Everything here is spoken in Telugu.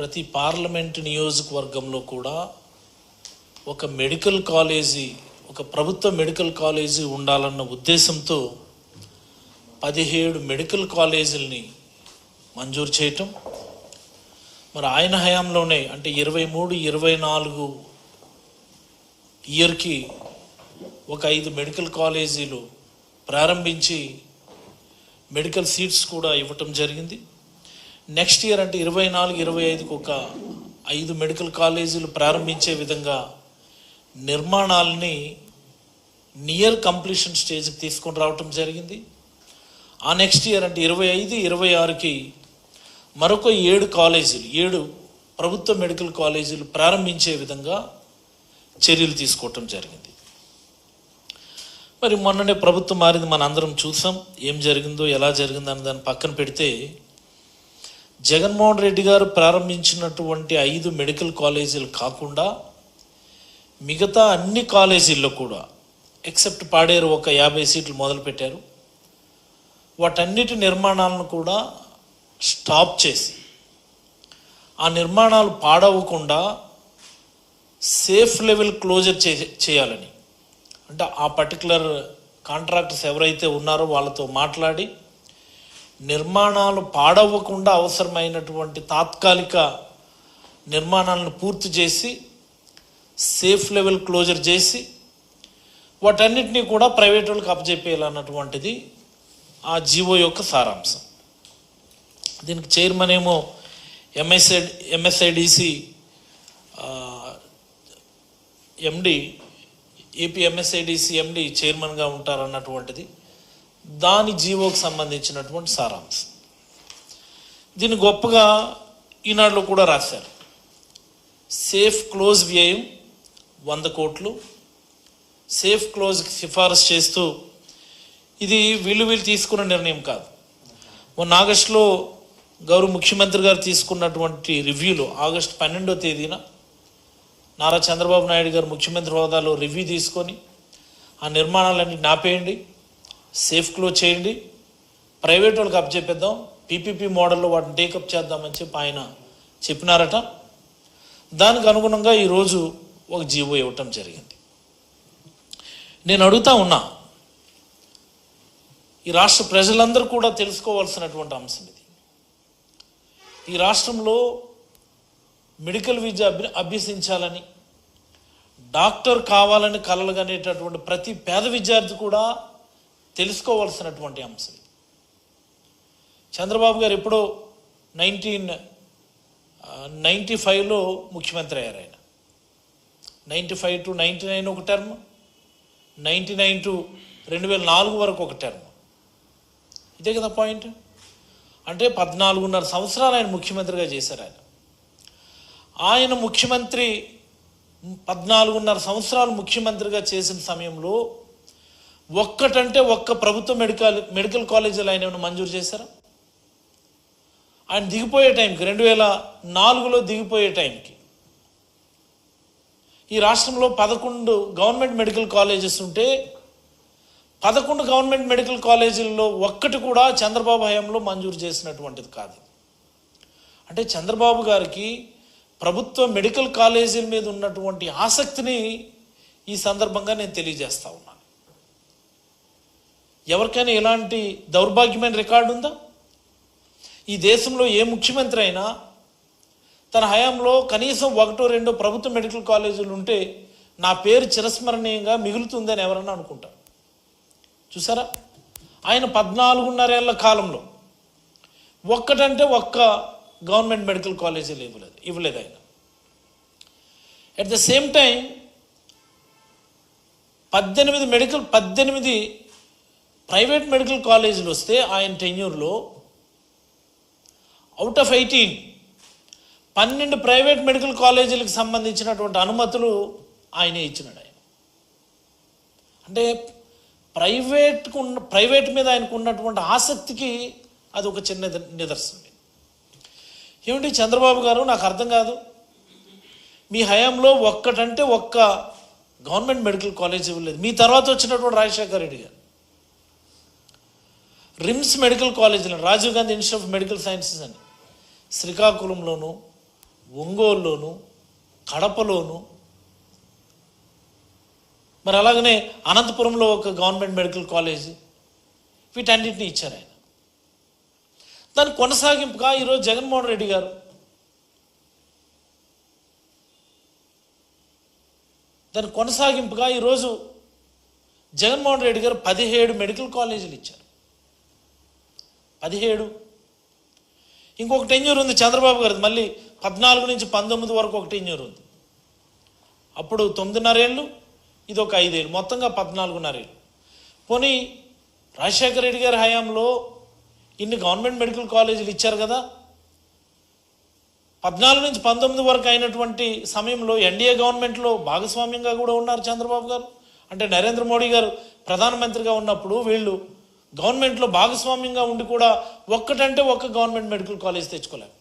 ప్రతి పార్లమెంట్ నియోజకవర్గంలో కూడా ఒక మెడికల్ కాలేజీ, ఒక ప్రభుత్వ మెడికల్ కాలేజీ ఉండాలన్న ఉద్దేశంతో 17 మెడికల్ కాలేజీలని మంజూరు చేయటం, మరి ఆయన హయాంలోనే అంటే 23-24 ఇయర్కి ఒక 5 మెడికల్ కాలేజీలు ప్రారంభించి మెడికల్ సీట్స్ కూడా ఇవ్వటం జరిగింది. నెక్స్ట్ ఇయర్ అంటే 24-25కి ఒక 5 మెడికల్ కాలేజీలు ప్రారంభించే విధంగా నిర్మాణాలని నియర్ కంప్లీషన్ స్టేజ్కి తీసుకొని రావటం జరిగింది. ఆ నెక్స్ట్ ఇయర్ అంటే 25-26కి మరొక 7 ప్రభుత్వ మెడికల్ కాలేజీలు ప్రారంభించే విధంగా చర్యలు తీసుకోవటం జరిగింది. మరి మొన్ననే ప్రభుత్వం మారింది, మన అందరం చూసాం. ఏం జరిగిందో ఎలా జరిగిందో అని దాన్ని పక్కన పెడితే, జగన్మోహన్ రెడ్డి గారు ప్రారంభించినటువంటి 5 మెడికల్ కాలేజీలు కాకుండా మిగతా అన్ని కాలేజీల్లో కూడా ఎక్సెప్ట్ పాడేరు ఒక 50 సీట్లు మొదలుపెట్టారు. వాటన్నిటి నిర్మాణాలను కూడా స్టాప్ చేసి ఆ నిర్మాణాలు పాడవకుండా సేఫ్ లెవెల్ క్లోజర్ చేయాలని, అంటే ఆ పర్టికులర్ కాంట్రాక్టర్స్ ఎవరైతే ఉన్నారో వాళ్ళతో మాట్లాడి నిర్మాణాలు పాడవ్వకుండా అవసరమైనటువంటి తాత్కాలిక నిర్మాణాలను పూర్తి చేసి సేఫ్ లెవెల్ క్లోజర్ చేసి వాటన్నిటినీ కూడా ప్రైవేట్ వాళ్ళకి అప్పచెప్పేయాలన్నటువంటిది ఆ జీవో యొక్క సారాంశం. దీనికి చైర్మన్ ఏమో ఎంఎస్ఐడిసి ఎండి, ఏపీ ఎంఎస్ఐడిసి ఎండి చైర్మన్గా ఉంటారన్నటువంటిది దాని జీవోకి సంబంధించినటువంటి సారాంశం. దీన్ని గొప్పగా ఈనాడులో కూడా రాశారు. సేఫ్ క్లోజ్ వ్యయం 100 కోట్లు, సేఫ్ క్లోజ్కి సిఫారసు చేస్తూ, ఇది వీళ్ళు తీసుకున్న నిర్ణయం కాదు. మొన్న ఆగస్టులో గౌరవ ముఖ్యమంత్రి గారు తీసుకున్నటువంటి రివ్యూలో ఆగస్టు 12వ తేదీన నారా చంద్రబాబు నాయుడు గారు ముఖ్యమంత్రి హోదాలో రివ్యూ తీసుకొని ఆ నిర్మాణాలన్నీ నాపేయండి, సేఫ్ క్లోజ్ చేయండి, ప్రైవేట్ వాళ్ళకి అప్పచెప్పేద్దాం, పీపీపీ మోడల్లో వాటిని టేకప్ చేద్దామని చెప్పి ఆయన చెప్పినారట. దానికి అనుగుణంగా ఈరోజు ఒక జీవో ఇవ్వటం జరిగింది. నేను అడుగుతా ఉన్నా, ఈ రాష్ట్ర ప్రజలందరూ కూడా తెలుసుకోవాల్సినటువంటి అంశం ఇది. ఈ రాష్ట్రంలో మెడికల్ విద్య అభ్యసించాలని, డాక్టర్ కావాలని కలలుగనేటటువంటి ప్రతి పేద విద్యార్థి కూడా తెలుసుకోవాల్సినటువంటి అంశం. చంద్రబాబు గారు ఎప్పుడో 1995లో ముఖ్యమంత్రి అయ్యారు. ఆయన 95-99 ఒక టర్మ్, 99-2004 వరకు ఒక టర్మ్. ఇదే కదా పాయింట్. అంటే 14.5 సంవత్సరాలు ఆయన ముఖ్యమంత్రిగా చేశారు. ఆయన ముఖ్యమంత్రి 14.5 సంవత్సరాలు ముఖ్యమంత్రిగా చేసిన సమయంలో ఒక్కటంటే ఒక్క ప్రభుత్వ మెడికల్ కాలేజీలు ఆయన ఏమైనా మంజూరు చేశారా? ఆయన దిగిపోయే టైంకి 2004లో దిగిపోయే టైంకి ఈ రాష్ట్రంలో 11 గవర్నమెంట్ మెడికల్ కాలేజెస్ ఉంటే 11 గవర్నమెంట్ మెడికల్ కాలేజీల్లో ఒక్కటి కూడా చంద్రబాబు హయాంలో మంజూరు చేసినటువంటిది కాదు. అంటే చంద్రబాబు గారికి ప్రభుత్వ మెడికల్ కాలేజీల మీద ఉన్నటువంటి ఆసక్తిని ఈ సందర్భంగా నేను తెలియజేస్తా ఉన్నాను. ఎవరికైనా ఇలాంటి దౌర్భాగ్యమైన రికార్డు ఉందా? ఈ దేశంలో ఏ ముఖ్యమంత్రి అయినా తన హయాంలో కనీసం 1-2 ప్రభుత్వ మెడికల్ కాలేజీలు ఉంటే నా పేరు చిరస్మరణీయంగా మిగులుతుందని ఎవరన్నా అనుకుంటారు. చూసారా, ఆయన 14.5 ఏళ్ల కాలంలో ఒక్కటంటే ఒక్క గవర్నమెంట్ మెడికల్ కాలేజీలు ఇవ్వలేదు ఆయన. At the same time 18 private medical కాలేజీలు వస్తే ఆయన టెన్యూర్లో అవుట్ ఆఫ్ 18 12 ప్రైవేట్ మెడికల్ కాలేజీలకు సంబంధించినటువంటి అనుమతులు ఆయనే ఇచ్చినాడు. ఆయన అంటే ప్రైవేట్ మీద ఆయనకు ఉన్నటువంటి ఆసక్తికి అది ఒక చిన్న నిదర్శనం. ఏమిటి చంద్రబాబు గారు, నాకు అర్థం కాదు, మీ హయాంలో ఒక్కటంటే ఒక్క గవర్నమెంట్ మెడికల్ కాలేజ్ ఇవ్వలేదు. మీ తర్వాత వచ్చినటువంటి రాజశేఖర రెడ్డి గారు రిమ్స్ మెడికల్ కాలేజీలో, Rajiv Gandhi institute of medical sciences అని శ్రీకాకుళంలోను, ఒంగోలులోను, కడపలోను, మరి అలాగనే అనంతపురంలో ఒక గవర్నమెంట్ మెడికల్ కాలేజ్, వీటన్నిటిని ఇచ్చారు ఆయన. దాని కొనసాగింపుగా ఈరోజు జగన్మోహన్ రెడ్డి గారు జగన్మోహన్ రెడ్డి గారు 17 మెడికల్ కాలేజీలు ఇచ్చారు. 17. ఇంకొక టెన్యూర్ ఉంది చంద్రబాబు గారిది, మళ్ళీ 14 నుంచి 19 వరకు ఒక టెన్యూర్ ఉంది. అప్పుడు 9.5 ఏళ్ళు, ఇది ఒక 5 ఏళ్ళు, మొత్తంగా 14.5 ఏళ్ళు. పోనీ రాజశేఖర రెడ్డి గారి హయాంలో ఇన్ని గవర్నమెంట్ మెడికల్ కాలేజీలు ఇచ్చారు కదా, 14 నుంచి 19 వరకు అయినటువంటి సమయంలో ఎన్డీఏ గవర్నమెంట్లో భాగస్వామ్యంగా కూడా ఉన్నారు చంద్రబాబు గారు. అంటే నరేంద్ర మోడీ గారు ప్రధానమంత్రిగా ఉన్నప్పుడు వీళ్ళు గవర్నమెంట్లో భాగస్వామ్యంగా ఉండి కూడా ఒక్క గవర్నమెంట్ మెడికల్ కాలేజ్ తెచ్చుకోలేరు.